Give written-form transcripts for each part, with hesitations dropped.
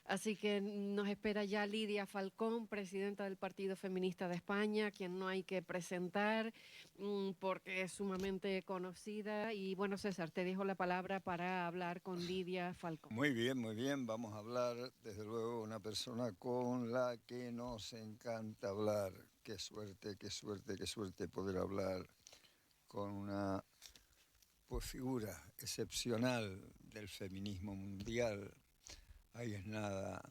Así que nos espera ya Lidia Falcón, presidenta del Partido Feminista de España, quien no hay que presentar porque es sumamente conocida. Y bueno, César, te dejo la palabra para hablar con Lidia Falcón. Muy bien, muy bien. Vamos a hablar, desde luego, una persona con la que nos encanta hablar. Qué suerte, qué suerte, qué suerte poder hablar con una figura excepcional del feminismo mundial. Ahí es nada,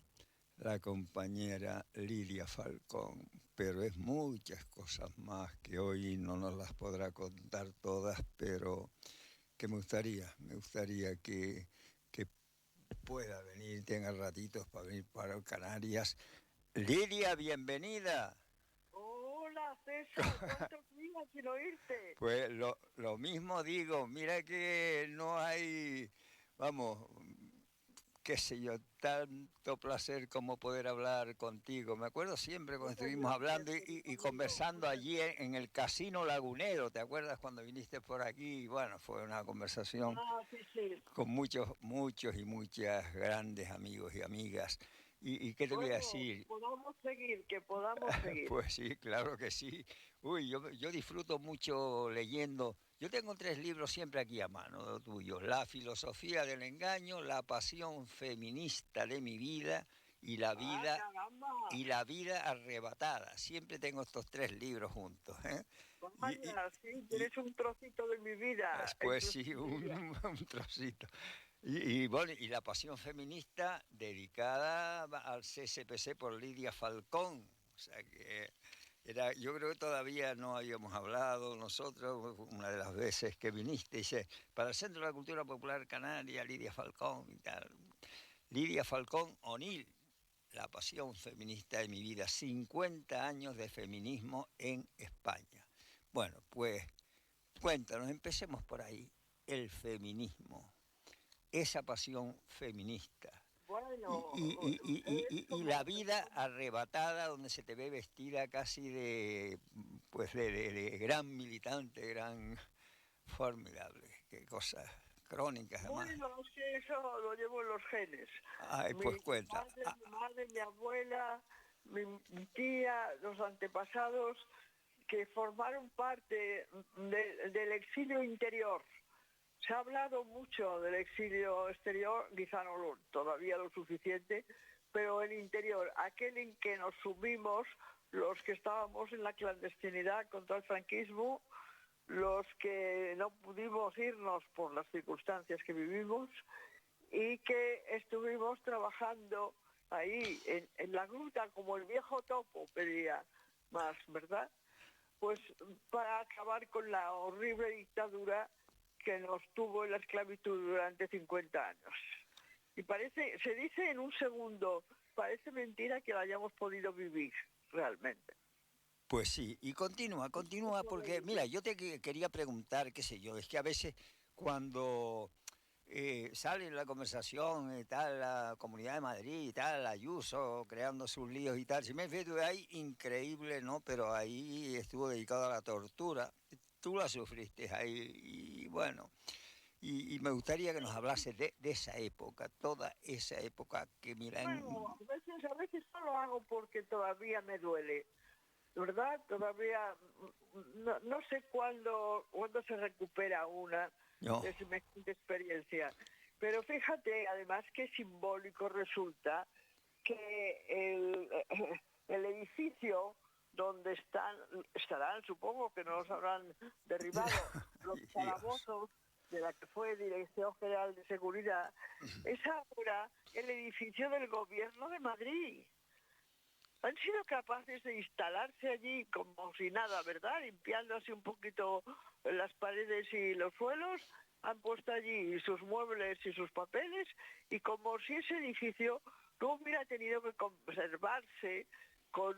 la compañera Lidia Falcón, pero es muchas cosas más que hoy no nos las podrá contar todas, pero que me gustaría que pueda venir, tenga ratitos para venir para Canarias. Lidia, bienvenida. Hola César, ¿cuántos días sin oírte? Pues lo mismo digo, mira que no hay, vamos, qué sé yo, tanto placer como poder hablar contigo. Me acuerdo siempre cuando Bueno, estuvimos yo hablando te y digo yo, conversando allí en el Casino Lagunero. ¿Te acuerdas cuando viniste por aquí? Y bueno, fue una conversación sí, sí. con muchos, muchos y muchas grandes amigos y amigas. ¿Y qué te voy a Bueno, decir? que podamos seguir. Pues sí, claro que sí. Uy, yo disfruto mucho leyendo. Yo tengo 3 libros siempre aquí a mano, tuyos. La filosofía del engaño, la pasión feminista de mi vida Ah, caramba, y la vida arrebatada. Siempre tengo estos 3 libros juntos, ¿eh? Y, y, vaya, sí, y tienes un trocito de mi vida en pues tu sí, estudio. un trocito. Bueno, y la pasión feminista dedicada al CSPC por Lidia Falcón. O sea que yo creo que todavía no habíamos hablado nosotros, una de las veces que viniste, dice, para el Centro de la Cultura Popular Canaria, Lidia Falcón y tal. Lidia Falcón O'Neill, la pasión feminista de mi vida, 50 años de feminismo en España. Bueno, pues cuéntanos, empecemos por ahí, el feminismo, esa pasión feminista. Bueno, es Y la como, vida arrebatada donde se te ve vestida casi de gran militante, gran formidable, qué cosas crónicas además. bueno, es que eso lo llevo en los genes. Ay, pues Mi cuenta. padre, mi madre, mi abuela, mi tía, los antepasados que formaron parte del exilio interior. Se ha hablado mucho del exilio exterior, quizá no todavía lo suficiente, pero el interior, aquel en que nos sumimos los que estábamos en la clandestinidad contra el franquismo, los que no pudimos irnos por las circunstancias que vivimos y que estuvimos trabajando ahí en la gruta como el viejo topo pedía más, ¿verdad? Pues para acabar con la horrible dictadura que nos tuvo en la esclavitud durante 50 años. Y se dice en un segundo, parece mentira que la hayamos podido vivir realmente. Pues sí, y continúa, porque mira, yo te quería preguntar, qué sé yo, es que a veces cuando sale en la conversación y tal, la Comunidad de Madrid y tal, Ayuso creando sus líos y tal, si me fíjate ahí, increíble, ¿no? Pero ahí estuvo dedicado a la tortura, tú la sufriste ahí, y bueno, y me gustaría que nos hablase de esa época, toda esa época que mira, Bueno, a veces no lo hago porque todavía me duele, ¿verdad? Todavía no sé cuándo se recupera una no, de semejante experiencia. Pero fíjate, además, qué simbólico resulta que el edificio donde estarán, supongo que no los habrán derribado, los Dios, calabozos de la que fue Dirección General de Seguridad, es ahora el edificio del Gobierno de Madrid. Han sido capaces de instalarse allí como si nada, ¿verdad? Limpiando así un poquito las paredes y los suelos, han puesto allí sus muebles y sus papeles, y como si ese edificio no hubiera tenido que conservarse con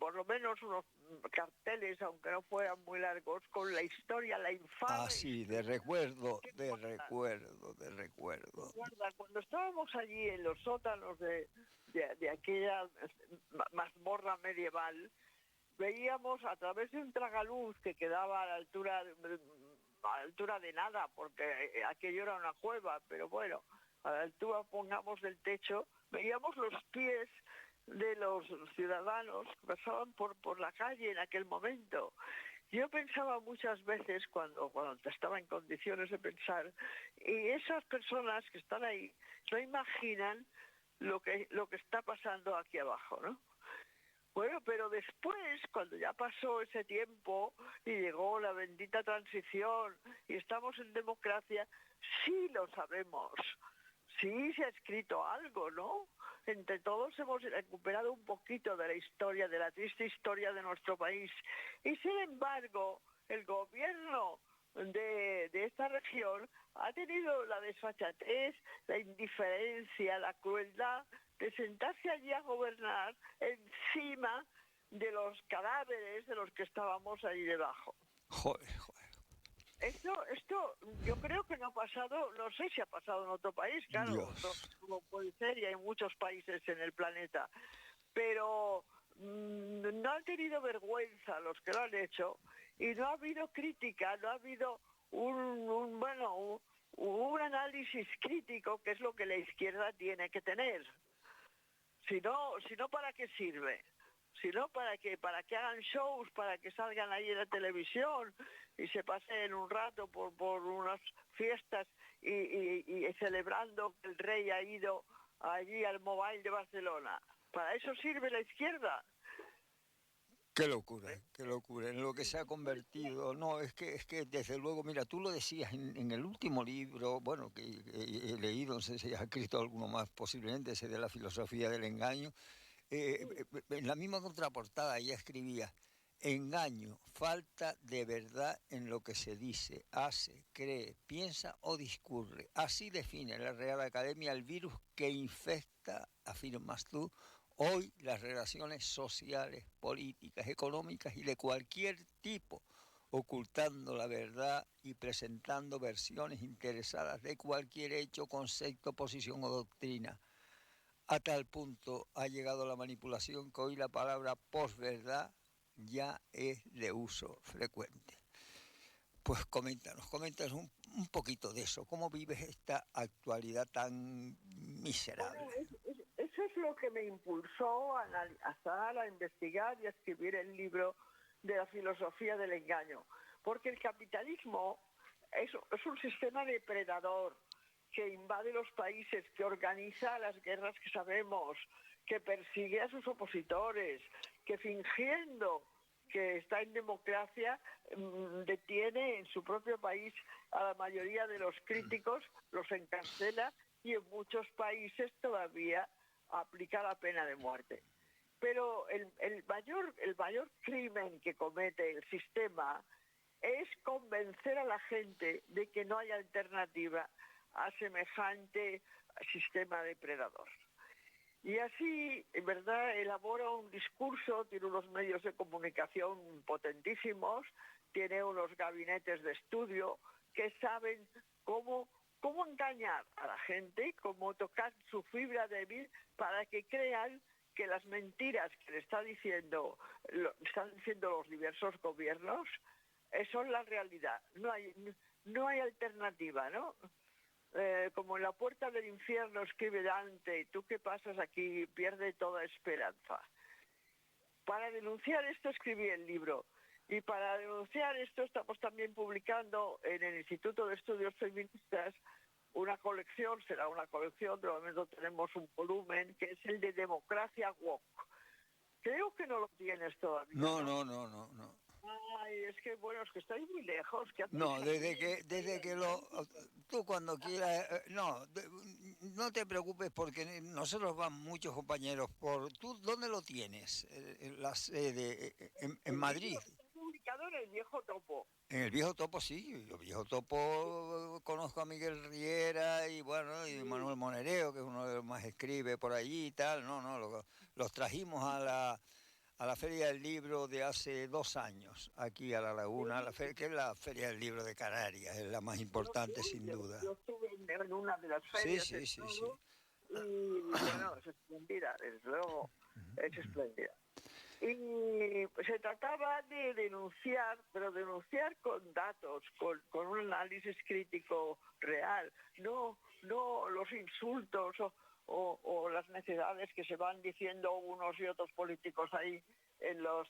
por lo menos unos carteles, aunque no fueran muy largos, con la historia, la infame así, de historia recuerdo, que de guarda. recuerdo, de recuerdo. Guarda, cuando estábamos allí en los sótanos de aquella mazmorra medieval, veíamos a través de un tragaluz que quedaba a la altura de nada, porque aquello era una cueva, pero bueno, a la altura, pongamos, del techo, veíamos los pies de los ciudadanos que pasaban por la calle en aquel momento. Yo pensaba muchas veces cuando estaba en condiciones de pensar, y esas personas que están ahí no imaginan lo que está pasando aquí abajo, ¿no? Bueno, pero después, cuando ya pasó ese tiempo y llegó la bendita transición y estamos en democracia, sí lo sabemos, sí se ha escrito algo, ¿no? Entre todos hemos recuperado un poquito de la historia, de la triste historia de nuestro país. Y sin embargo, el gobierno de esta región ha tenido la desfachatez, la indiferencia, la crueldad de sentarse allí a gobernar encima de los cadáveres de los que estábamos ahí debajo. Joder. Esto yo creo que no ha pasado, no sé si ha pasado en otro país, claro, como puede ser, y hay muchos países en el planeta, pero no han tenido vergüenza los que lo han hecho y no ha habido crítica, no ha habido un análisis crítico, que es lo que la izquierda tiene que tener. Si no, ¿para qué sirve? Si no, ¿para qué? Para que hagan shows, para que salgan ahí en la televisión y se pasen un rato por unas fiestas y celebrando que el rey ha ido allí al Mobile de Barcelona. ¿Para eso sirve la izquierda? Qué locura, en lo que se ha convertido. No, es que desde luego, mira, tú lo decías en el último libro, bueno, que he leído, no sé si has escrito alguno más, posiblemente ese de la filosofía del engaño. En la misma contraportada ella escribía: engaño, falta de verdad en lo que se dice, hace, cree, piensa o discurre. Así define la Real Academia el virus que infecta, afirmas tú, hoy las relaciones sociales, políticas, económicas y de cualquier tipo, ocultando la verdad y presentando versiones interesadas de cualquier hecho, concepto, posición o doctrina. A tal punto ha llegado la manipulación que hoy la palabra posverdad ya es de uso frecuente. Pues coméntanos un poquito de eso. ¿Cómo vives esta actualidad tan miserable? Bueno, eso es lo que me impulsó a analizar, a investigar y a escribir el libro de la filosofía del engaño. Porque el capitalismo es un sistema depredador que invade los países, que organiza las guerras que sabemos, que persigue a sus opositores, que fingiendo que está en democracia detiene en su propio país a la mayoría de los críticos, los encarcela y en muchos países todavía aplica la pena de muerte. Pero el mayor crimen que comete el sistema es convencer a la gente de que no hay alternativa a semejante sistema depredador. Y así, en verdad, elabora un discurso, tiene unos medios de comunicación potentísimos, tiene unos gabinetes de estudio que saben cómo engañar a la gente, cómo tocar su fibra débil para que crean que las mentiras que le están diciendo los diversos gobiernos son la realidad. No hay alternativa, ¿no? Como en la puerta del infierno escribe Dante, tú que pasas aquí pierde toda esperanza. Para denunciar esto escribí el libro, y para denunciar esto estamos también publicando en el Instituto de Estudios Feministas una colección, será una colección, de momento tenemos un volumen, que es el de Democracia Woke. Creo que no lo tienes todavía. No. Ay, es que bueno, es que estáis muy lejos. No, desde que tú cuando quieras, no te preocupes porque nosotros vamos muchos compañeros ¿tú dónde lo tienes? La sede, en Madrid. Está publicado en el Viejo Topo. En el Viejo Topo sí, el Viejo Topo conozco a Miguel Riera y bueno, y Manuel Monereo, que es uno de los más escribe por allí y tal, los trajimos a la Feria del Libro de hace 2 años, aquí a La Laguna, que es la Feria del Libro de Canarias, es la más importante sin duda. Yo estuve en una de las ferias. Sí. Y bueno, es espléndida, desde luego, es espléndida. Y se trataba de denunciar, pero denunciar con datos, con un análisis crítico real, no no los insultos o las necedades que se van diciendo unos y otros políticos ahí en los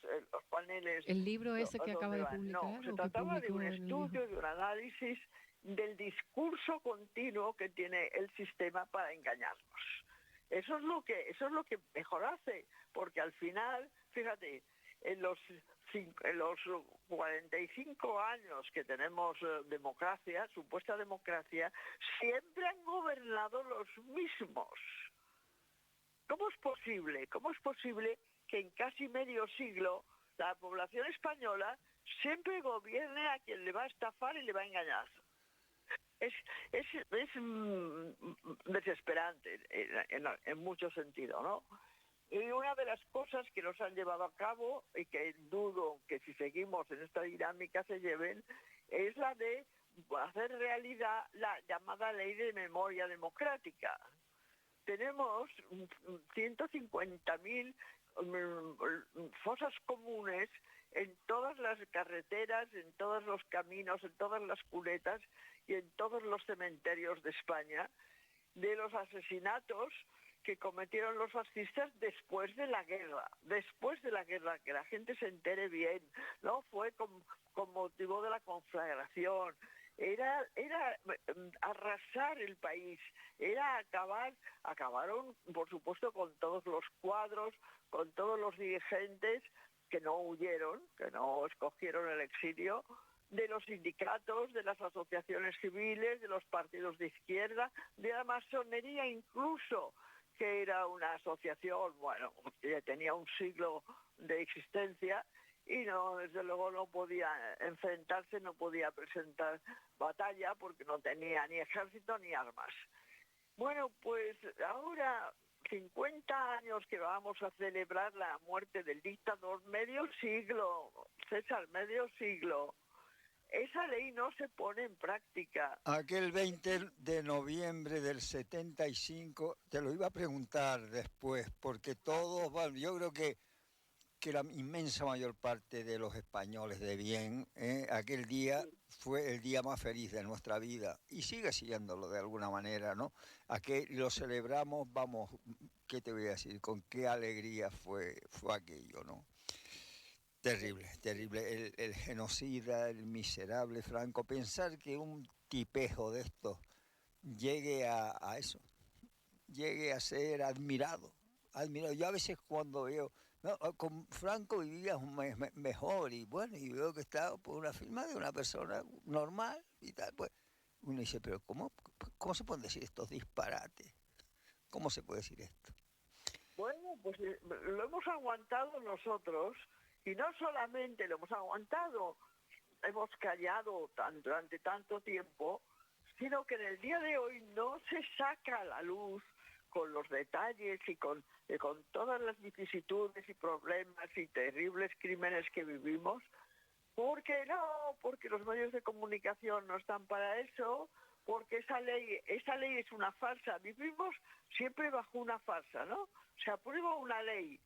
paneles. El libro ese que acaba de No, publicar, se o que trataba de publicó un en el estudio, Hijo. de un análisis del discurso continuo que tiene el sistema para engañarnos. Eso es lo que mejor hace, porque al final, fíjate, en los 45 años que tenemos democracia, supuesta democracia, siempre han gobernado los mismos. ¿Cómo es posible? ¿Cómo es posible que en casi medio siglo la población española siempre gobierne a quien le va a estafar y le va a engañar? Es desesperante en mucho sentido, ¿no? Y una de las cosas que nos han llevado a cabo, y que dudo que si seguimos en esta dinámica se lleven, es la de hacer realidad la llamada ley de memoria democrática. Tenemos 150.000 fosas comunes en todas las carreteras, en todos los caminos, en todas las cunetas y en todos los cementerios de España, de los asesinatos que cometieron los fascistas después de la guerra, que la gente se entere bien, no fue con motivo de la conflagración, era arrasar el país, era acabaron por supuesto con todos los cuadros, con todos los dirigentes que no huyeron, que no escogieron el exilio, de los sindicatos, de las asociaciones civiles, de los partidos de izquierda, de la masonería incluso, que era una asociación, bueno, que tenía un siglo de existencia y no, desde luego no podía enfrentarse, no podía presentar batalla porque no tenía ni ejército ni armas. Bueno, pues ahora 50 años que vamos a celebrar la muerte del dictador, medio siglo, César, medio siglo. Esa ley no se pone en práctica. Aquel 20 de noviembre del 75, te lo iba a preguntar después, porque todos, bueno, yo creo que la inmensa mayor parte de los españoles de bien, aquel día fue el día más feliz de nuestra vida y sigue siéndolo de alguna manera, ¿no? Aquel lo celebramos, vamos, ¿qué te voy a decir? Con qué alegría fue aquello, ¿no? Terrible, terrible. El genocida, el miserable Franco. Pensar que un tipejo de estos llegue a eso, llegue a ser admirado. Yo a veces cuando veo, no, con Franco vivía mejor y bueno, y veo que está por una firma de una persona normal y tal, pues uno dice, pero ¿cómo se pueden decir estos disparates? ¿Cómo se puede decir esto? Bueno, pues lo hemos aguantado nosotros y no solamente lo hemos aguantado, hemos callado durante tanto tiempo, sino que en el día de hoy no se saca a la luz con los detalles y con todas las vicisitudes y problemas y terribles crímenes que vivimos, porque los medios de comunicación no están para eso, porque esa ley es una farsa. Vivimos siempre bajo una farsa, ¿no? Se aprueba una ley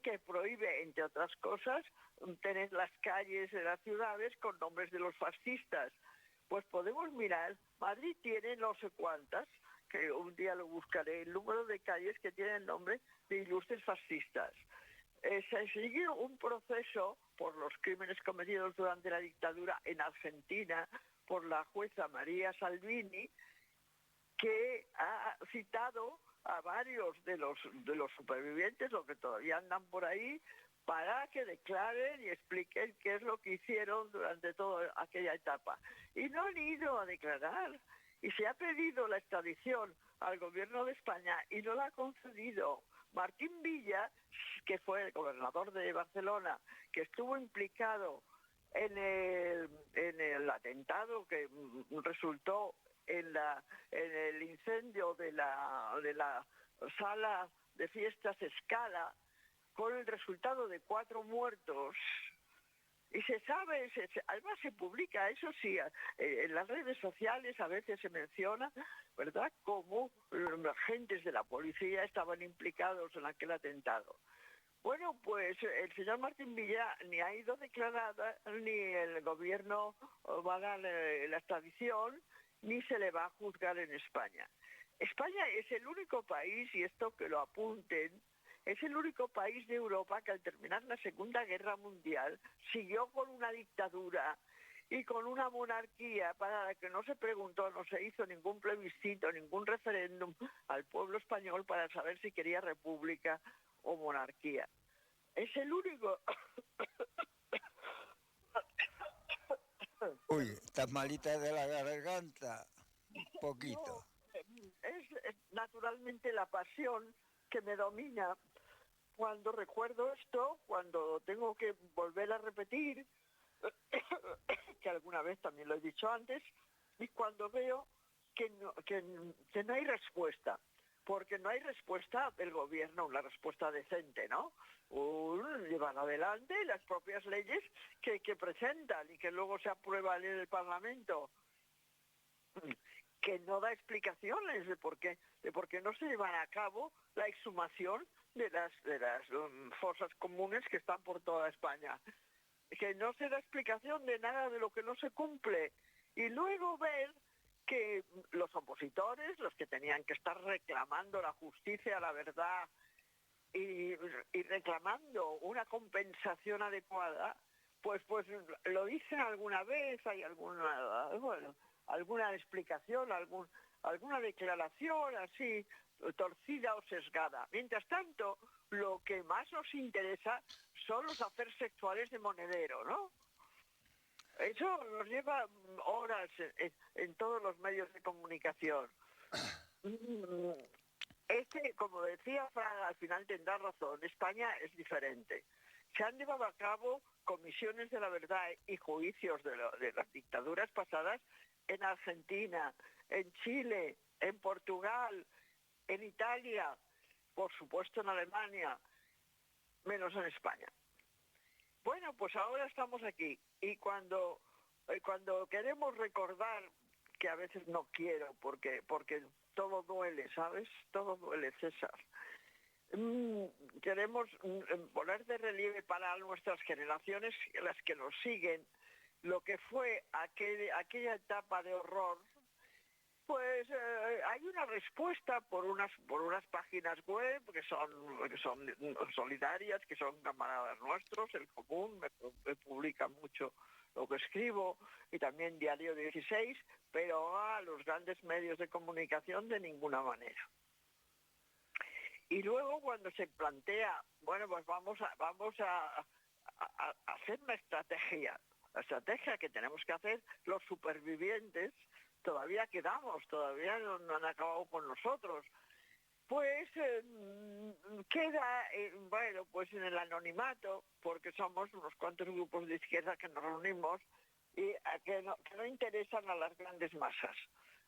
que prohíbe, entre otras cosas, tener las calles de las ciudades con nombres de los fascistas. Pues podemos mirar, Madrid tiene no sé cuántas, que un día lo buscaré, el número de calles que tienen nombre de ilustres fascistas. Se siguió un proceso por los crímenes cometidos durante la dictadura en Argentina por la jueza María Salvini, que ha citado a varios de los supervivientes, los que todavía andan por ahí, para que declaren y expliquen qué es lo que hicieron durante toda aquella etapa. Y no han ido a declarar. Y se ha pedido la extradición al gobierno de España y no la ha concedido. Martín Villa, que fue el gobernador de Barcelona, que estuvo implicado en el atentado que resultó en el incendio de la sala de fiestas Scala, con el resultado de 4 muertos. Y se sabe, además se publica, eso sí, en las redes sociales a veces se menciona, ¿verdad?, cómo los agentes de la policía estaban implicados en aquel atentado. Bueno, pues el señor Martín Villa ni ha ido declarada, ni el gobierno va a dar la extradición, ni se le va a juzgar en España. España es el único país, y esto que lo apunten, es el único país de Europa que al terminar la Segunda Guerra Mundial siguió con una dictadura y con una monarquía para la que no se preguntó, no se hizo ningún plebiscito, ningún referéndum al pueblo español para saber si quería república o monarquía. Es el único... Uy, estás malita de la garganta, un poquito. No, es naturalmente la pasión que me domina cuando recuerdo esto, cuando tengo que volver a repetir, que alguna vez también lo he dicho antes, y cuando veo que no hay respuesta, porque no hay respuesta del gobierno, una respuesta decente, ¿no? Llevan adelante las propias leyes que presentan y que luego se aprueban en el Parlamento, que no da explicaciones de por qué no se llevan a cabo la exhumación de las fosas comunes que están por toda España, que no se da explicación de nada de lo que no se cumple, y luego ver que los opositores, los que tenían que estar reclamando la justicia, la verdad y reclamando una compensación adecuada, pues lo dicen alguna vez, hay alguna explicación, alguna declaración así torcida o sesgada. Mientras tanto, lo que más nos interesa son los aferes sexuales de Monedero, ¿no? Eso nos lleva horas en todos los medios de comunicación. Como decía Fraga, al final tendrá razón, España es diferente. Se han llevado a cabo comisiones de la verdad y juicios de las dictaduras pasadas en Argentina, en Chile, en Portugal, en Italia, por supuesto en Alemania, menos en España. Bueno, pues ahora estamos aquí, y cuando queremos recordar, que a veces no quiero, porque todo duele, ¿sabes? Todo duele, César. Queremos poner de relieve para nuestras generaciones, las que nos siguen, lo que fue aquella etapa de horror. Pues hay una respuesta por unas páginas web que son solidarias, que son camaradas nuestros, El Común me publica mucho lo que escribo, y también Diario 16, pero a los grandes medios de comunicación de ninguna manera. Y luego cuando se plantea, bueno, pues vamos a hacer una estrategia, la estrategia que tenemos que hacer los supervivientes, todavía quedamos, todavía no han acabado con nosotros, pues queda, pues en el anonimato, porque somos unos cuantos grupos de izquierda que nos reunimos y que no interesan a las grandes masas.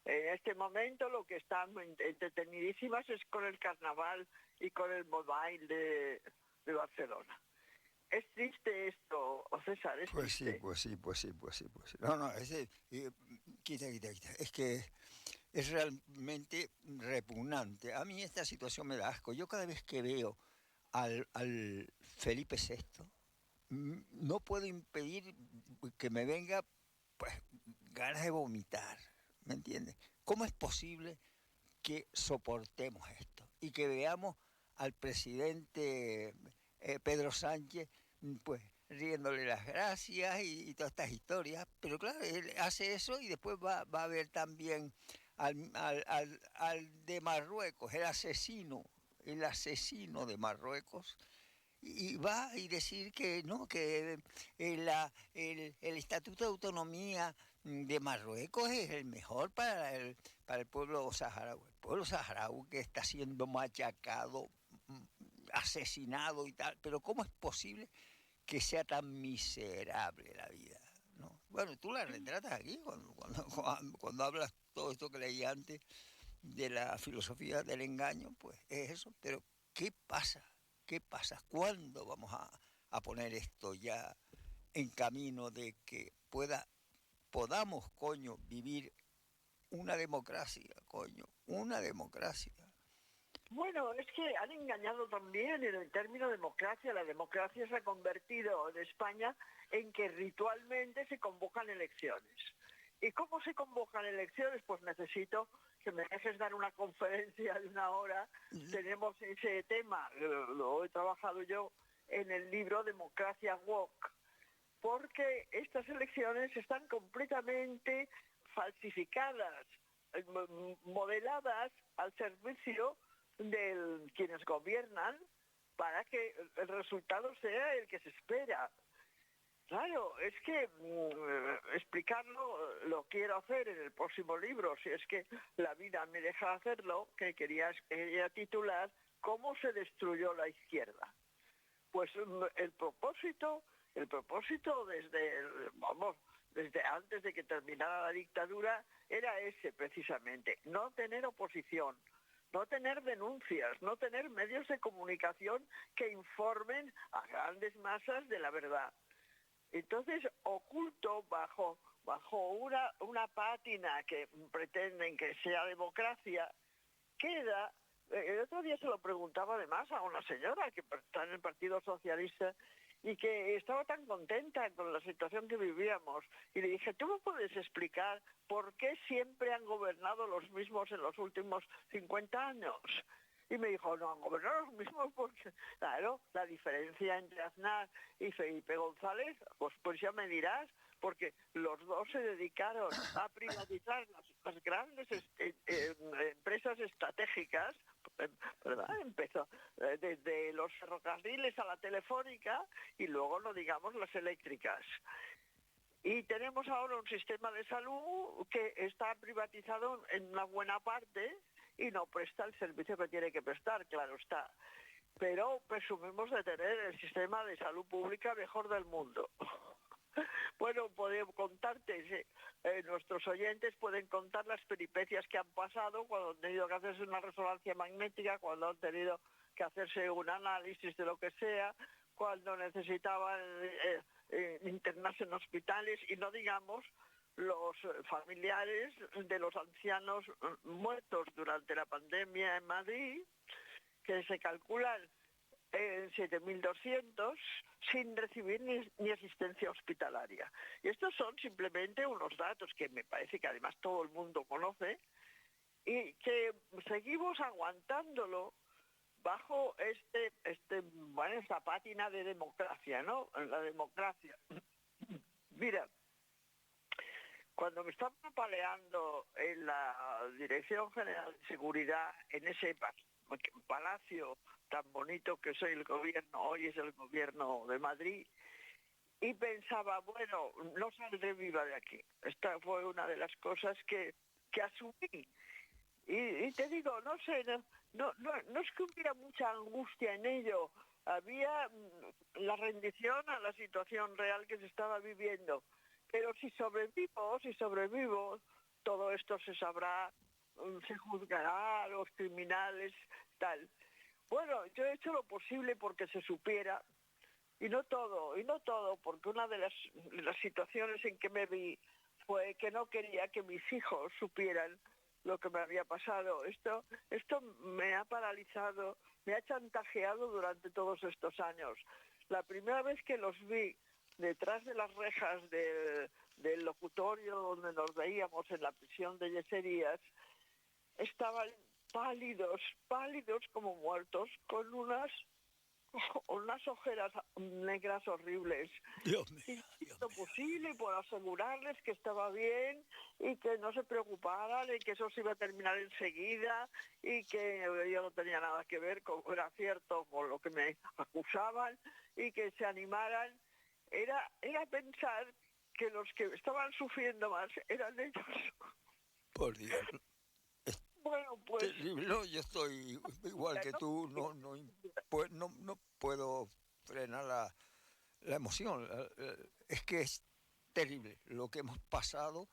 En este momento lo que están entretenidísimas es con el carnaval y con el mobile de Barcelona. Es triste esto, César, es triste. Pues sí. No, quita. Es que es realmente repugnante. A mí esta situación me da asco. Yo cada vez que veo al Felipe VI, no puedo impedir que me venga, pues, ganas de vomitar, ¿me entiendes? ¿Cómo es posible que soportemos esto y que veamos al presidente Pedro Sánchez, pues, riéndole las gracias y todas estas historias? Pero claro, él hace eso y después va a ver también al de Marruecos, el asesino de Marruecos, y va a decir que no, que el Estatuto de Autonomía de Marruecos es el mejor para el pueblo saharaui. El pueblo saharaui que está siendo machacado, asesinado y tal. Pero ¿cómo es posible que sea tan miserable la vida? ¿No? Bueno, tú la retratas aquí cuando hablas todo esto que leí antes de la filosofía del engaño, pues es eso. Pero ¿qué pasa? ¿Qué pasa? ¿Cuándo vamos a poner esto ya en camino de que podamos, vivir una democracia, una democracia? Bueno, es que han engañado también en el término democracia. La democracia se ha convertido en España en que ritualmente se convocan elecciones. ¿Y cómo se convocan elecciones? Pues necesito que me dejes dar una conferencia de 1 hora. Tenemos ese tema, lo he trabajado yo en el libro Democracia Walk, porque estas elecciones están completamente falsificadas, modeladas al servicio de quienes gobiernan para que el resultado sea el que se espera. Claro, es que explicarlo lo quiero hacer en el próximo libro, si es que la vida me deja hacerlo, que quería titular ¿Cómo se destruyó la izquierda? Pues el propósito desde antes de que terminara la dictadura era ese precisamente, no tener oposición, no tener denuncias, no tener medios de comunicación que informen a grandes masas de la verdad. Entonces, oculto bajo una pátina que pretenden que sea democracia, queda. El otro día se lo preguntaba además a una señora que está en el Partido Socialista y que estaba tan contenta con la situación que vivíamos. Y le dije, ¿tú me puedes explicar por qué siempre han gobernado los mismos en los últimos 50 años? Y me dijo, no han gobernado los mismos porque, claro, la diferencia entre Aznar y Felipe González, pues ya me dirás, porque los dos se dedicaron a privatizar las grandes empresas estratégicas, ¿verdad? Empezó desde los ferrocarriles a la telefónica y luego, no digamos, las eléctricas. Y tenemos ahora un sistema de salud que está privatizado en una buena parte y no presta el servicio que tiene que prestar, claro está. Pero presumimos de tener el sistema de salud pública mejor del mundo. Bueno, podemos contarte, nuestros oyentes pueden contar las peripecias que han pasado cuando han tenido que hacerse una resonancia magnética, cuando han tenido que hacerse un análisis de lo que sea, cuando necesitaban internarse en hospitales y no digamos los familiares de los ancianos muertos durante la pandemia en Madrid, que se calculan en 7.200 sin recibir ni asistencia hospitalaria. Y estos son simplemente unos datos que me parece que además todo el mundo conoce y que seguimos aguantándolo bajo esta pátina de democracia, ¿no? La democracia. Mira, cuando me estaba paleando en la Dirección General de Seguridad, en ese palacio tan bonito que soy el gobierno, hoy es el gobierno de Madrid, y pensaba, bueno, no saldré viva de aquí. Esta fue una de las cosas que asumí. Y te digo, no sé, no es que hubiera mucha angustia en ello, había la rendición a la situación real que se estaba viviendo. Pero si sobrevivo, todo esto se sabrá, se juzgará a los criminales, tal. Bueno, yo he hecho lo posible porque se supiera, y no todo, porque una de las situaciones en que me vi fue que no quería que mis hijos supieran lo que me había pasado. Esto me ha paralizado, me ha chantajeado durante todos estos años. La primera vez que los vi detrás de las rejas del locutorio donde nos veíamos en la prisión de Yeserías, estaban pálidos como muertos, con unas ojeras negras horribles. Dios mío, Y lo posible por asegurarles que estaba bien y que no se preocuparan y que eso se iba a terminar enseguida y que yo no tenía nada que ver con, era cierto, con lo que me acusaban, y que se animaran. Era pensar que los que estaban sufriendo más eran ellos. por Dios. Bueno, pues... Terrible. No, yo estoy igual que tú, no puedo frenar la emoción. Es que es terrible lo que hemos pasado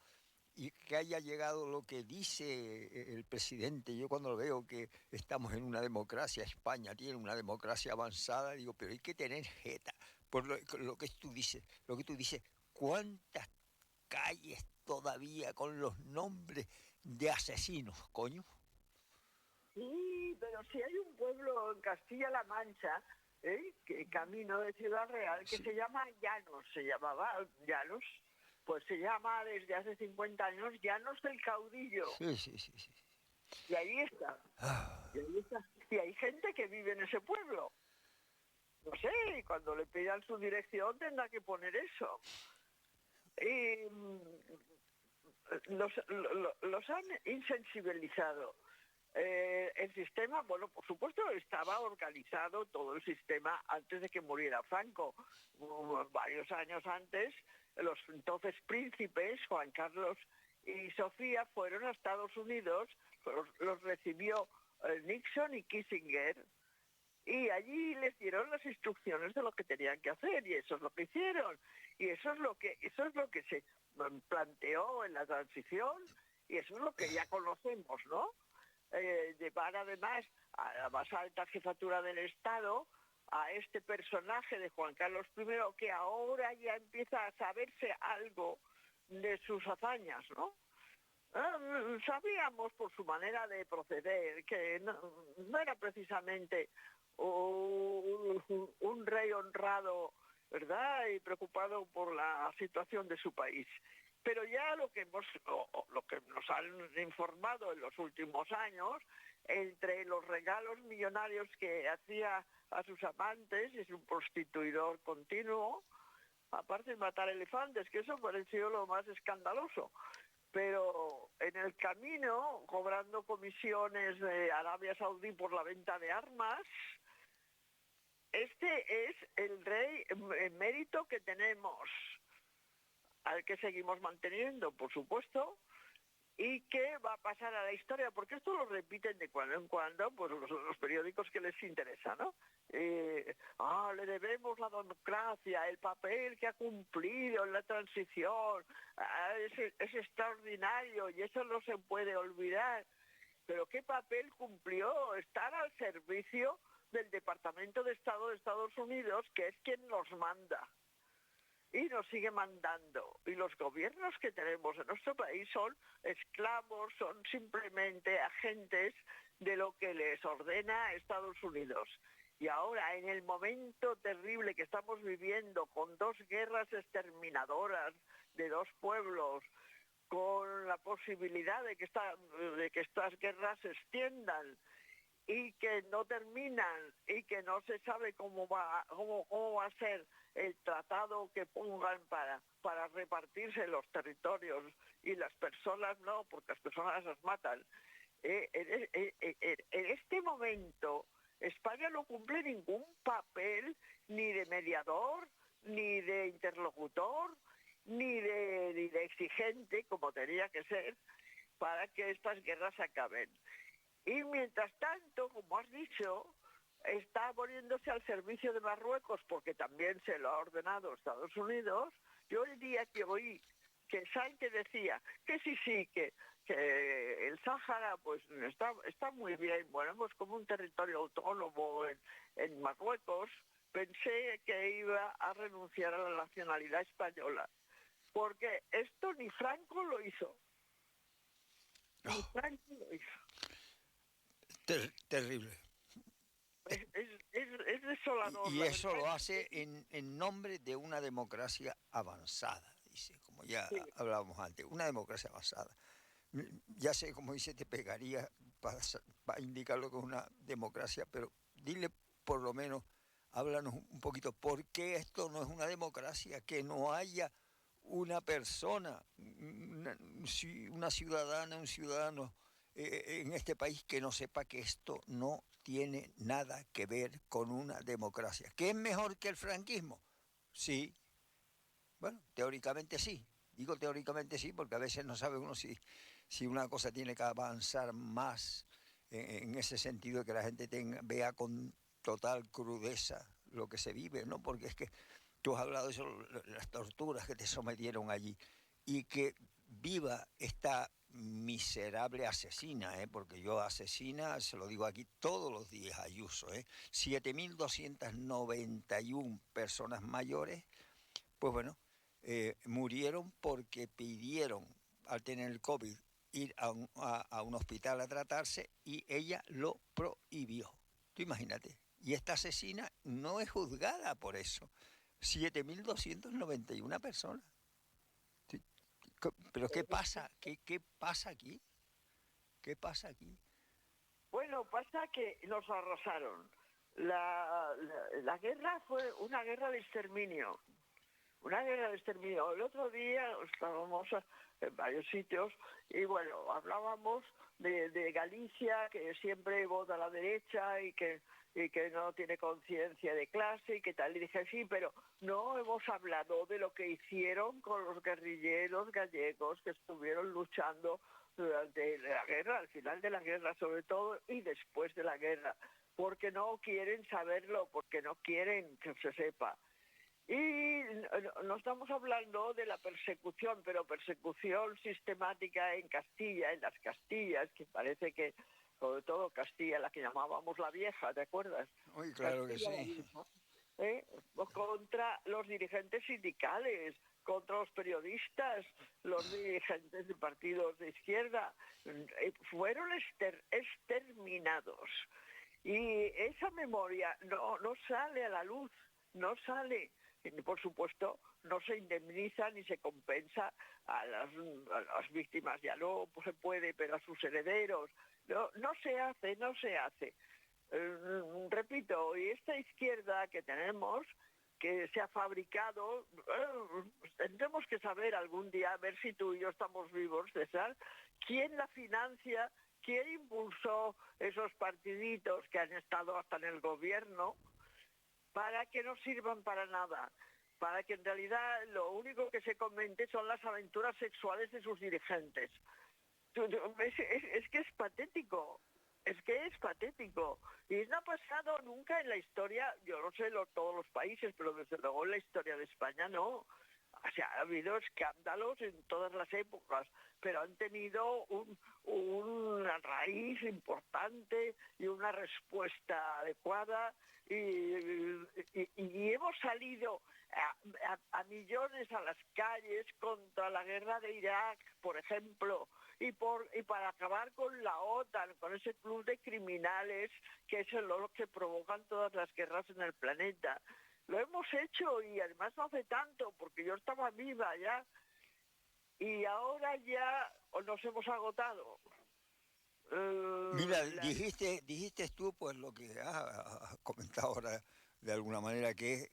y que haya llegado lo que dice el presidente. Yo cuando veo que estamos en una democracia, España tiene una democracia avanzada, digo, pero hay que tener jeta. Por lo que tú dices, ¿cuántas calles todavía con los nombres de asesinos, coño? Sí, pero si hay un pueblo en Castilla-La Mancha, que camino de Ciudad Real, que se llama Llanos, se llamaba Llanos, pues se llama desde hace 50 años Llanos del Caudillo. Sí, sí, sí, sí. Y ahí está. Y ahí está. Y hay gente que vive en ese pueblo. No sé, y cuando le pidan su dirección tendrá que poner eso. Y los han insensibilizado. El sistema, bueno, por supuesto, estaba organizado todo el sistema antes de que muriera Franco. Varios años antes, los entonces príncipes, Juan Carlos y Sofía, fueron a Estados Unidos, los recibió Nixon y Kissinger, y allí les dieron las instrucciones de lo que tenían que hacer, y eso es lo que hicieron. Y eso es lo que se planteó en la transición, y eso es lo que ya conocemos, ¿no? Llevar además a la más alta jefatura del Estado a este personaje de Juan Carlos I, que ahora ya empieza a saberse algo de sus hazañas, ¿no? Sabíamos por su manera de proceder que no era precisamente un rey honrado, ¿verdad? Y preocupado por la situación de su país. Pero ya lo que nos han informado en los últimos años, entre los regalos millonarios que hacía a sus amantes, es un prostituidor continuo, aparte de matar elefantes, que eso pareció lo más escandaloso. Pero en el camino, cobrando comisiones de Arabia Saudí por la venta de armas, este es el rey emérito que tenemos, al que seguimos manteniendo, por supuesto, y que va a pasar a la historia, porque esto lo repiten de cuando en cuando, pues los periódicos que les interesa, ¿no? Le debemos la democracia, el papel que ha cumplido en la transición, es extraordinario y eso no se puede olvidar. Pero ¿qué papel cumplió? Estar al servicio del Departamento de Estado de Estados Unidos, que es quien nos manda. Y nos sigue mandando. Y los gobiernos que tenemos en nuestro país son esclavos, son simplemente agentes de lo que les ordena Estados Unidos. Y ahora, en el momento terrible que estamos viviendo, con 2 guerras exterminadoras de 2 pueblos, con la posibilidad de que estas guerras se extiendan y que no terminan y que no se sabe cómo va a ser el tratado que pongan para repartirse los territorios, y las personas no, porque las personas las matan. En este momento España no cumple ningún papel ni de mediador, ni de interlocutor, ni de exigente, como tenía que ser, para que estas guerras acaben. Y mientras tanto, como has dicho, está poniéndose al servicio de Marruecos, porque también se lo ha ordenado Estados Unidos. Yo el día que oí que Sánchez decía que sí, que el Sáhara pues está muy bien, bueno, pues como un territorio autónomo en Marruecos, pensé que iba a renunciar a la nacionalidad española, porque esto ni Franco lo hizo. Ni Franco lo hizo. Terrible. Es desolador. Y eso lo hace en nombre de una democracia avanzada, dice, como ya hablábamos antes, una democracia avanzada. Ya sé, como dice, te pegaría para indicar lo que es una democracia, pero dile por lo menos, háblanos un poquito, ¿por qué esto no es una democracia? Que no haya una persona, una ciudadana, un ciudadano en este país que no sepa que esto no tiene nada que ver con una democracia. ¿Que es mejor que el franquismo? Sí. Bueno, teóricamente sí. Digo teóricamente sí porque a veces no sabe uno si una cosa tiene que avanzar más en ese sentido, de que la gente vea con total crudeza lo que se vive, ¿no? Porque es que tú has hablado de eso, las torturas que te sometieron allí, y que viva esta miserable asesina, porque yo asesina, se lo digo aquí todos los días, Ayuso, 7.291 personas mayores, pues bueno, murieron porque pidieron, al tener el COVID, ir a un hospital a tratarse, y ella lo prohibió. Tú imagínate. Y esta asesina no es juzgada por eso. 7.291 personas. ¿Pero qué pasa? ¿Qué pasa aquí? ¿Qué pasa aquí? Bueno, pasa que nos arrasaron. La guerra fue una guerra de exterminio. Una guerra de exterminio. El otro día estábamos en varios sitios y bueno, hablábamos de Galicia, que siempre vota a la derecha y que no tiene conciencia de clase y que tal. Y dije, sí, pero no hemos hablado de lo que hicieron con los guerrilleros gallegos que estuvieron luchando durante la guerra, al final de la guerra sobre todo, y después de la guerra, porque no quieren saberlo, porque no quieren que se sepa. Y no estamos hablando de la persecución, pero persecución sistemática en Castilla, en las Castillas, que parece que, sobre todo Castilla, la que llamábamos la Vieja, ¿te acuerdas? Uy, claro que Castilla la sí. Vieja. Contra los dirigentes sindicales, contra los periodistas, los dirigentes de partidos de izquierda, fueron exterminados. Y esa memoria no sale a la luz, no sale. Por supuesto, no se indemniza ni se compensa a las víctimas, ya no se puede, pero a sus herederos. No se hace. Repito, y esta izquierda que tenemos, que se ha fabricado, tendremos que saber algún día, a ver si tú y yo estamos vivos, César, quién la financia, quién impulsó esos partiditos que han estado hasta en el gobierno, para que no sirvan para nada, para que en realidad lo único que se comente son las aventuras sexuales de sus dirigentes. Es que es patético. Y no ha pasado nunca en la historia, yo no sé todos los países, pero desde luego en la historia de España no. O sea, ha habido escándalos en todas las épocas, pero han tenido una raíz importante y una respuesta adecuada y hemos salido a millones a las calles contra la guerra de Irak, por ejemplo, y para acabar con la OTAN, con ese club de criminales que es lo que provocan todas las guerras en el planeta. Lo hemos hecho y además no hace tanto, porque yo estaba viva ya, y ahora ya nos hemos agotado. Mira, dijiste tú pues lo que has comentado ahora de alguna manera, que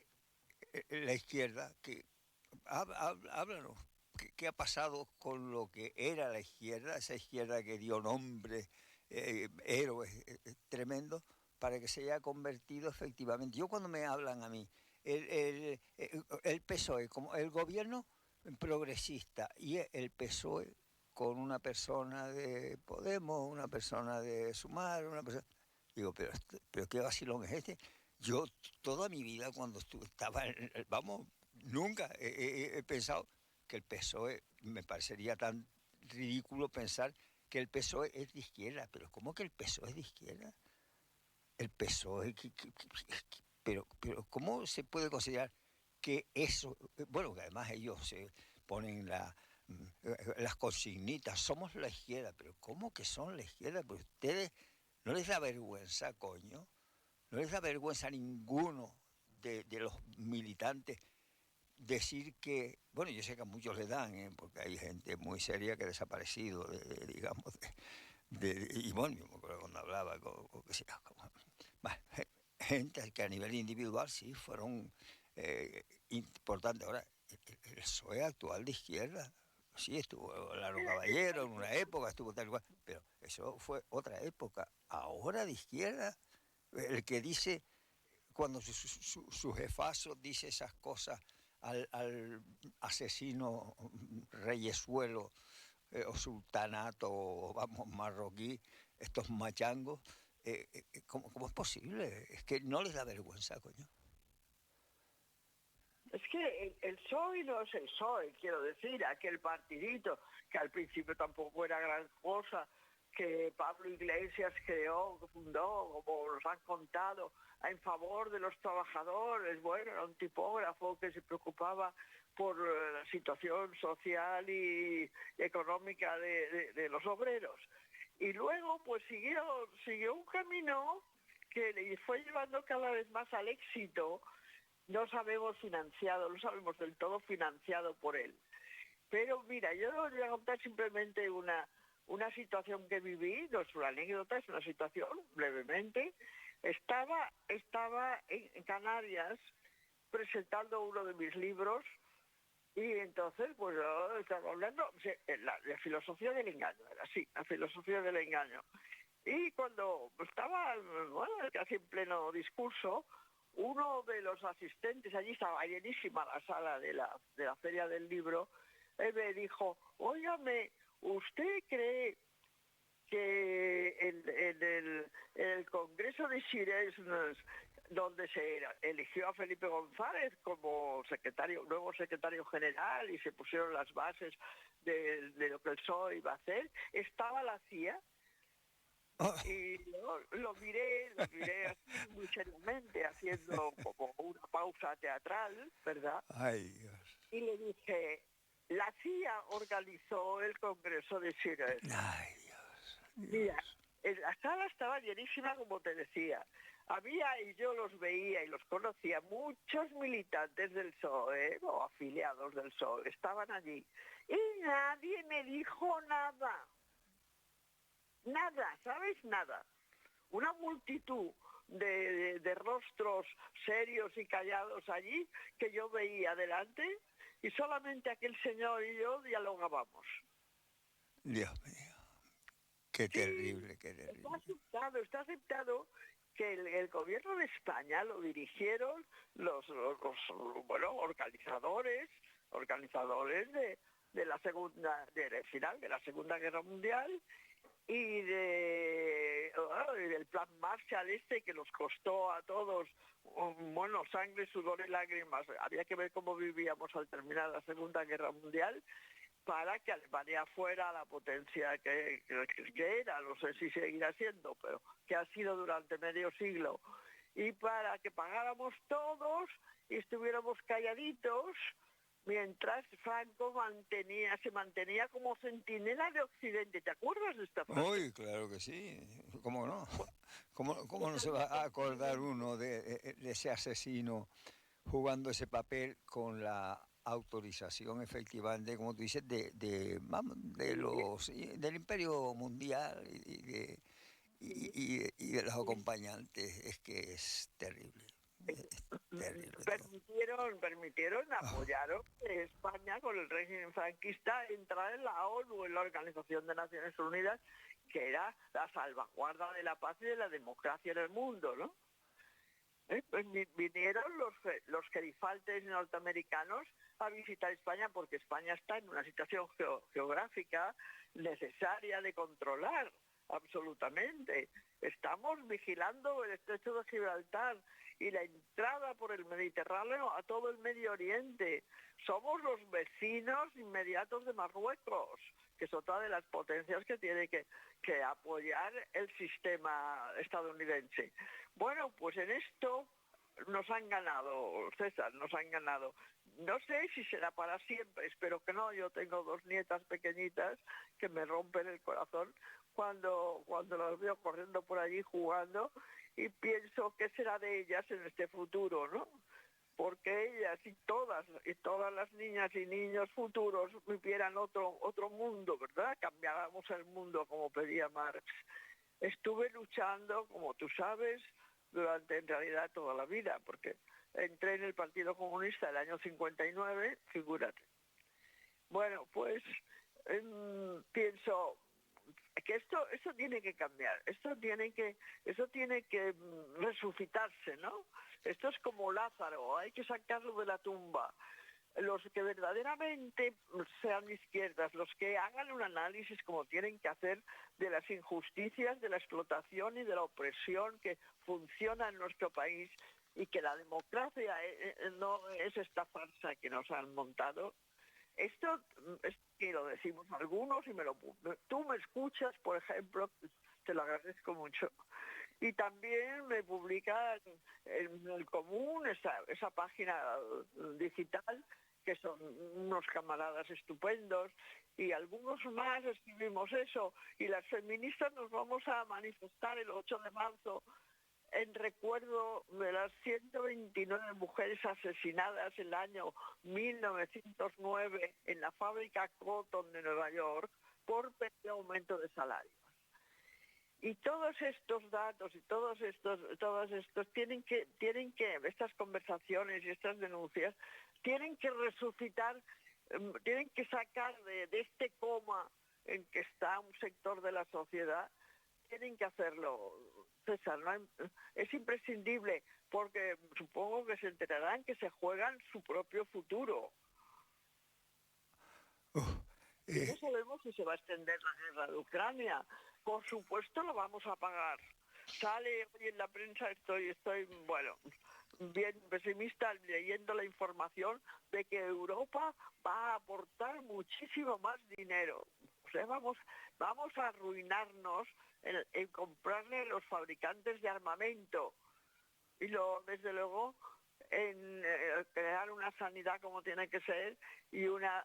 es la izquierda, que háblanos, ¿qué ha pasado con lo que era la izquierda, esa izquierda que dio nombre, héroes tremendos, para que se haya convertido efectivamente? Yo cuando me hablan a mí, el PSOE, como el gobierno progresista y el PSOE con una persona de Podemos, una persona de Sumar, una persona... Digo, pero qué vacilón es este. Yo toda mi vida cuando estaba, vamos, nunca he pensado que el PSOE, me parecería tan ridículo pensar que el PSOE es de izquierda. Pero ¿cómo que el PSOE es de izquierda? El PSOE, pero ¿cómo se puede considerar que eso, bueno, que además ellos se ponen las consignitas, somos la izquierda, pero ¿cómo que son la izquierda? Pues ustedes, ¿no les da vergüenza, coño? ¿No les da vergüenza a ninguno de los militantes decir que, bueno, yo sé que a muchos le dan, porque hay gente muy seria que ha desaparecido, digamos, y bueno, yo me acuerdo cuando hablaba gente que a nivel individual sí fueron importantes. Ahora, el PSOE actual de izquierda, sí, estuvo Laro Caballero en una época, estuvo tal cual, pero eso fue otra época. Ahora de izquierda, el que dice, cuando su jefazo dice esas cosas al asesino reyesuelo o sultanato, o vamos, marroquí, estos machangos, ¿cómo es posible? Es que no les da vergüenza, coño. Es que el PSOE no es el PSOE, quiero decir, aquel partidito que al principio tampoco era gran cosa, que Pablo Iglesias creó, fundó, como nos han contado, en favor de los trabajadores. Bueno, era un tipógrafo que se preocupaba por la situación social y económica de los obreros. Y luego pues siguió un camino que le fue llevando cada vez más al éxito. No sabemos del todo financiado por él. Pero mira, yo os voy a contar simplemente una situación que viví, no es una anécdota, es una situación, brevemente. Estaba en Canarias presentando uno de mis libros y entonces, pues yo estaba hablando la filosofía del engaño, era así, la filosofía del engaño. Y cuando estaba, bueno, casi en pleno discurso, uno de los asistentes, allí estaba llenísima la sala de la Feria del Libro, él me dijo, óigame, ¿usted cree que el Congreso de Xirés, donde se eligió a Felipe González como nuevo secretario general y se pusieron las bases de lo que el PSOE iba a hacer, estaba la CIA? Y yo lo miré así muy seriamente, haciendo como una pausa teatral, ¿verdad? Ay, Dios. Y le dije, la CIA organizó el Congreso de Xirés. Ay, Dios. Mira, la sala estaba llenísima, como te decía. Había, y yo los veía y los conocía, muchos militantes del PSOE o afiliados del PSOE, estaban allí. Y nadie me dijo nada. Nada, ¿sabes? Nada. Una multitud de rostros serios y callados allí que yo veía delante y solamente aquel señor y yo dialogábamos. Dios mío. Qué terrible, qué terrible. Está aceptado que el gobierno de España lo dirigieron los organizadores de la del final de la Segunda Guerra Mundial y del plan Marshall que nos costó a todos, bueno, sangre, sudor y lágrimas. Había que ver cómo vivíamos al terminar la Segunda Guerra Mundial para que Alemania fuera la potencia que era, no sé si seguirá siendo, pero que ha sido durante medio siglo, y para que pagáramos todos y estuviéramos calladitos, mientras Franco se mantenía como centinela de Occidente. ¿Te acuerdas de esta frase? Uy, claro que sí, ¿cómo no? ¿Cómo no se va a acordar uno de ese asesino jugando ese papel con la autorización efectivamente, como tú dices, del Imperio Mundial y de los acompañantes? Es que es terrible. Terrible todo. Apoyaron que España con el régimen franquista entrara en la ONU, en la Organización de Naciones Unidas, que era la salvaguarda de la paz y de la democracia en el mundo, ¿no? Pues vinieron los gerifaltes norteamericanos a visitar España porque España está en una situación geográfica necesaria de controlar absolutamente. Estamos vigilando el estrecho de Gibraltar y la entrada por el Mediterráneo a todo el Medio Oriente. Somos los vecinos inmediatos de Marruecos, que es otra de las potencias que tiene que apoyar el sistema estadounidense. Bueno, pues en esto nos han ganado, César, nos han ganado. No sé si será para siempre, espero que no. Yo tengo 2 nietas pequeñitas que me rompen el corazón cuando las veo corriendo por allí jugando y pienso qué será de ellas en este futuro, ¿no? Porque ellas y todas las niñas y niños futuros vivieran otro mundo, ¿verdad? Cambiáramos el mundo como pedía Marx. Estuve luchando, como tú sabes, durante en realidad toda la vida, porque entré en el Partido Comunista el año 59, figúrate. Bueno, pues pienso que esto tiene que cambiar, esto tiene que resucitarse, ¿no? Esto es como Lázaro, hay que sacarlo de la tumba. Los que verdaderamente sean izquierdas, los que hagan un análisis como tienen que hacer de las injusticias, de la explotación y de la opresión que funciona en nuestro país y que la democracia no es esta farsa que nos han montado. Esto es que lo decimos algunos y tú me escuchas, por ejemplo, te lo agradezco mucho. Y también me publican en el Común, esa página digital, que son unos camaradas estupendos, y algunos más escribimos eso, y las feministas nos vamos a manifestar el 8 de marzo en recuerdo de las 129 mujeres asesinadas en el año 1909 en la fábrica Cotton de Nueva York por pedir aumento de salario. Y todos estos datos y todos estos tienen que, estas conversaciones y estas denuncias tienen que resucitar, tienen que sacar de este coma en que está un sector de la sociedad, tienen que hacerlo, César, es imprescindible, porque supongo que se enterarán que se juegan su propio futuro. No sabemos si se va a extender la guerra de Ucrania. Por supuesto lo vamos a pagar. Sale hoy en la prensa, estoy bien pesimista leyendo la información de que Europa va a aportar muchísimo más dinero. O sea, vamos a arruinarnos en comprarle a los fabricantes de armamento. Y desde luego, en crear una sanidad como tiene que ser y una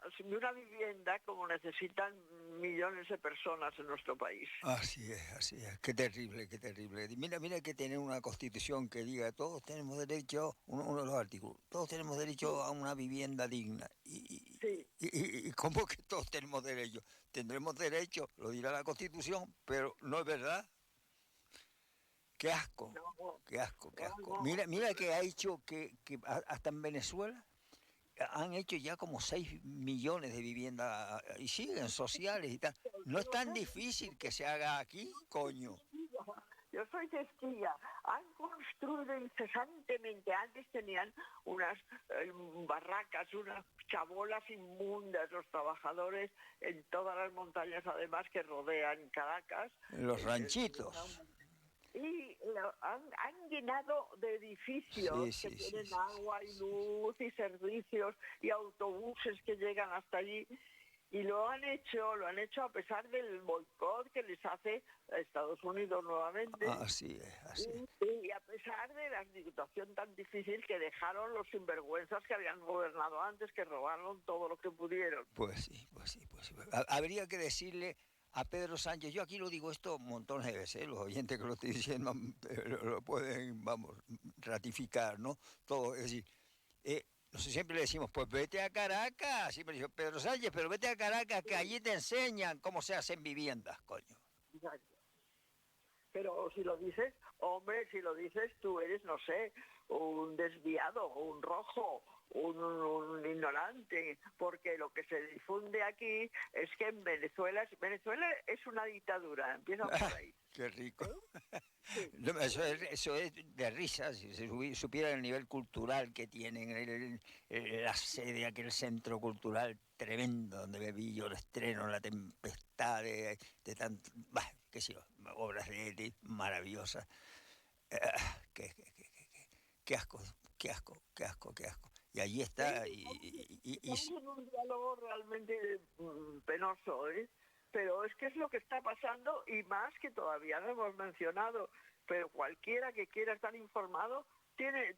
vivienda como necesitan millones de personas en nuestro país. Así es. Qué terrible. Mira que tener una constitución que diga todos tenemos derecho, uno de los artículos, todos tenemos derecho a una vivienda digna. Y ¿cómo que todos tenemos derecho? Tendremos derecho, lo dirá la constitución, pero no es verdad. Qué asco. Mira que ha hecho que hasta en Venezuela han hecho ya como 6 millones de viviendas y siguen sociales y tal. No es tan difícil que se haga aquí, coño. Yo soy testiga. Han construido incesantemente. Antes tenían unas barracas, unas chabolas inmundas, los trabajadores en todas las montañas, además, que rodean Caracas. Los ranchitos. Y han llenado de edificios que tienen agua y luz y servicios y autobuses que llegan hasta allí, y lo han hecho a pesar del boicot que les hace Estados Unidos nuevamente. Así es. Y a pesar de la situación tan difícil que dejaron los sinvergüenzas que habían gobernado antes, que robaron todo lo que pudieron. Pues sí. Habría que decirle a Pedro Sánchez, yo aquí lo digo esto montones de veces, los oyentes que lo estoy diciendo lo pueden, ratificar, ¿no? Todo, es decir, nosotros siempre le decimos, pues vete a Caracas, siempre digo, Pedro Sánchez, pero vete a Caracas, que allí te enseñan cómo se hacen viviendas, coño. Exacto. Pero si lo dices, tú eres, no sé, un desviado, un rojo, un ignorante, porque lo que se difunde aquí es que en Venezuela es una dictadura, empieza por ahí. Qué rico. Sí. Eso es de risa, si se supiera el nivel cultural que tienen, la sede, aquel centro cultural tremendo donde bebí yo el estreno, La Tempestad, de tanto, qué sé yo, obras de maravillosas. Qué asco. Y allí está. Estamos en un diálogo realmente penoso, pero es que es lo que está pasando, y más que todavía no hemos mencionado, pero cualquiera que quiera estar informado tiene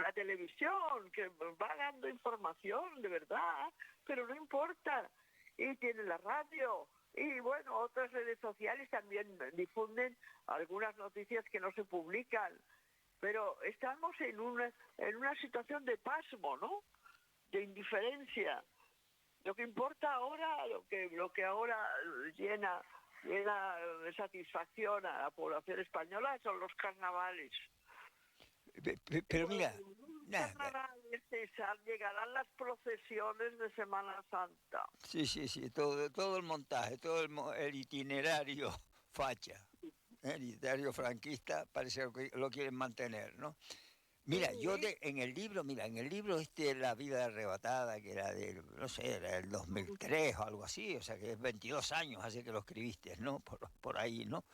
la televisión, que va dando información de verdad, pero no importa, y tiene la radio, y bueno, otras redes sociales también difunden algunas noticias que no se publican. Pero estamos en una situación de pasmo, ¿no? De indiferencia. Lo que importa ahora, lo que ahora llena de satisfacción a la población española son los carnavales. Pero mira, carnavales, César, llegarán las procesiones de Semana Santa. Sí, todo el montaje, todo el itinerario facha. El itinerario franquista parece que lo quieren mantener, ¿no? Mira, en el libro La vida arrebatada, que era era del 2003 o algo así, o sea que es 22 años hace que lo escribiste, ¿no? Por ahí, ¿no?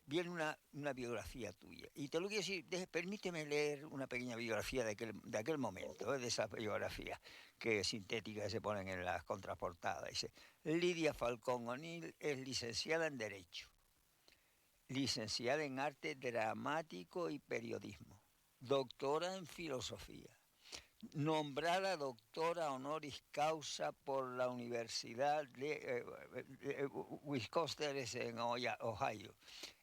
Viene una biografía tuya. Y te lo quiero decir, permíteme leer una pequeña biografía de aquel momento, de esa biografía que sintética se ponen en las contraportadas. Dice, Lidia Falcón O'Neill es licenciada en Derecho, licenciada en Arte Dramático y Periodismo, doctora en Filosofía, nombrada doctora honoris causa por la Universidad de Wisconsin en Ohio,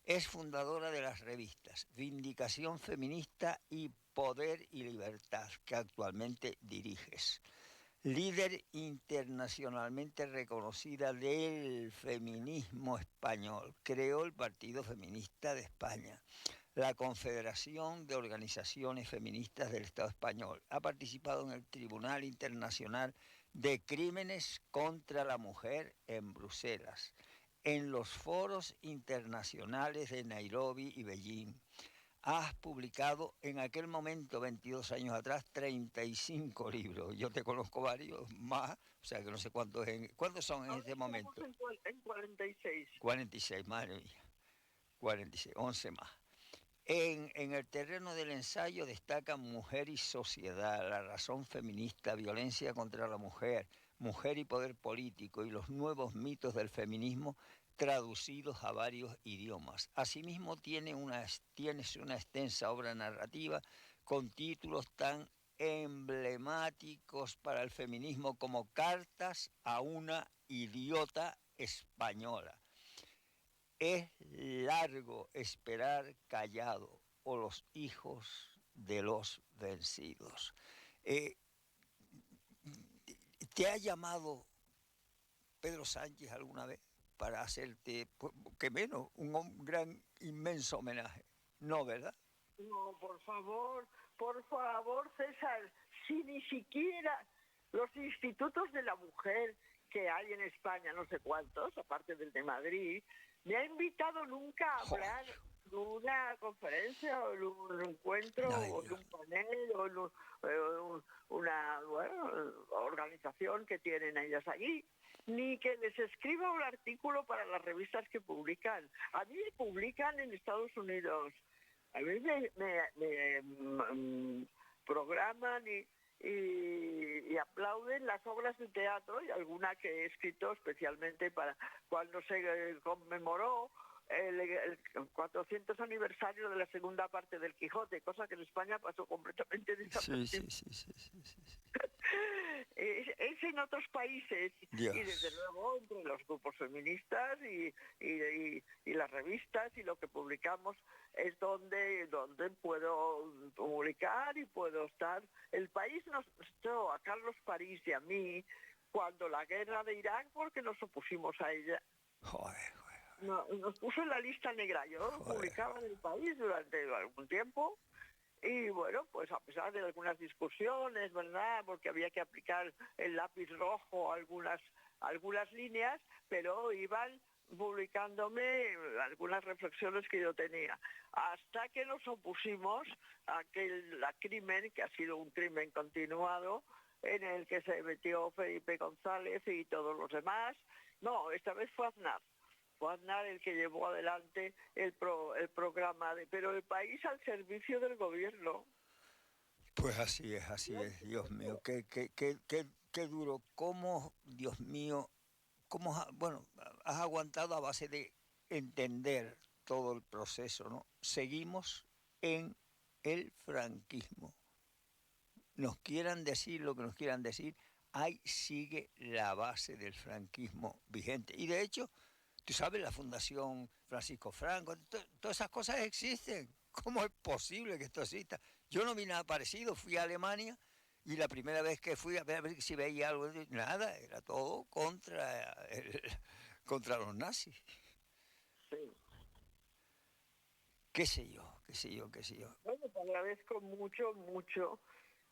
Es fundadora de las revistas Vindicación Feminista y Poder y Libertad, que actualmente diriges. Líder internacionalmente reconocida del feminismo español, creó el Partido Feminista de España, la Confederación de Organizaciones Feministas del Estado Español. Ha participado en el Tribunal Internacional de Crímenes contra la Mujer en Bruselas, en los foros internacionales de Nairobi y Beijing. Has publicado en aquel momento, 22 años atrás, 35 libros. Yo te conozco varios más, o sea que no sé cuántos son en Ahora este momento. estamos en 46. 46, madre mía. 46, 11 más. En el terreno del ensayo destacan Mujer y Sociedad, la razón feminista, violencia contra la mujer, mujer y poder político y los nuevos mitos del feminismo traducidos a varios idiomas. Asimismo tienes una extensa obra narrativa con títulos tan emblemáticos para el feminismo como Cartas a una idiota española. Es largo esperar callado o los hijos de los vencidos. ¿Te ha llamado Pedro Sánchez alguna vez para hacerte, que menos, un gran, inmenso homenaje? No, ¿verdad? No, por favor, César, si ni siquiera los institutos de la mujer que hay en España, no sé cuántos, aparte del de Madrid, me ha invitado nunca a hablar de una conferencia o de un encuentro o de un panel o de una organización que tienen ellas allí, ni que les escriba un artículo para las revistas que publican. A mí me publican en Estados Unidos. A mí me programan y aplauden las obras de teatro y alguna que he escrito especialmente para cuando se conmemoró el 400 aniversario de la segunda parte del Quijote, cosa que en España pasó completamente desapercibida. Sí. Es en otros países. Dios. Y desde luego entre los grupos feministas y las revistas y lo que publicamos es donde puedo publicar y puedo estar. El país nos dio a Carlos París y a mí cuando la guerra de Irak porque nos opusimos a ella. Joder. No, nos puso en la lista negra. Yo publicaba en el país durante algún tiempo. Y bueno, pues a pesar de algunas discusiones, ¿verdad? Porque había que aplicar el lápiz rojo a algunas líneas, pero iban publicándome algunas reflexiones que yo tenía. Hasta que nos opusimos a aquel crimen, que ha sido un crimen continuado, en el que se metió Felipe González y todos los demás. No, esta vez fue Aznar. Fue Aznar el que llevó adelante el programa, pero el país al servicio del gobierno. Pues así es, Dios mío, qué duro, cómo, Dios mío, has aguantado a base de entender todo el proceso, ¿no? Seguimos en el franquismo. Nos quieran decir lo que nos quieran decir, ahí sigue la base del franquismo vigente. Y de hecho, tú sabes, la Fundación Francisco Franco, todas esas cosas existen. ¿Cómo es posible que esto exista? Yo no vi nada parecido, fui a Alemania y la primera vez que fui a ver si veía algo, nada, era todo contra los nazis. Sí. Qué sé yo. Bueno, te agradezco mucho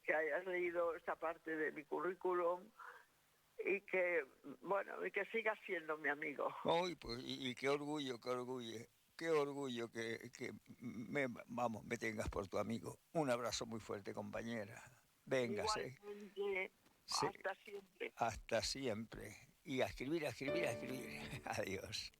que hayas leído esta parte de mi currículum y que sigas siendo mi amigo. Ay, pues, y qué orgullo que me tengas por tu amigo. Un abrazo muy fuerte, compañera. Véngase. Igualmente, Sí. hasta siempre. Hasta siempre. Y a escribir. Adiós.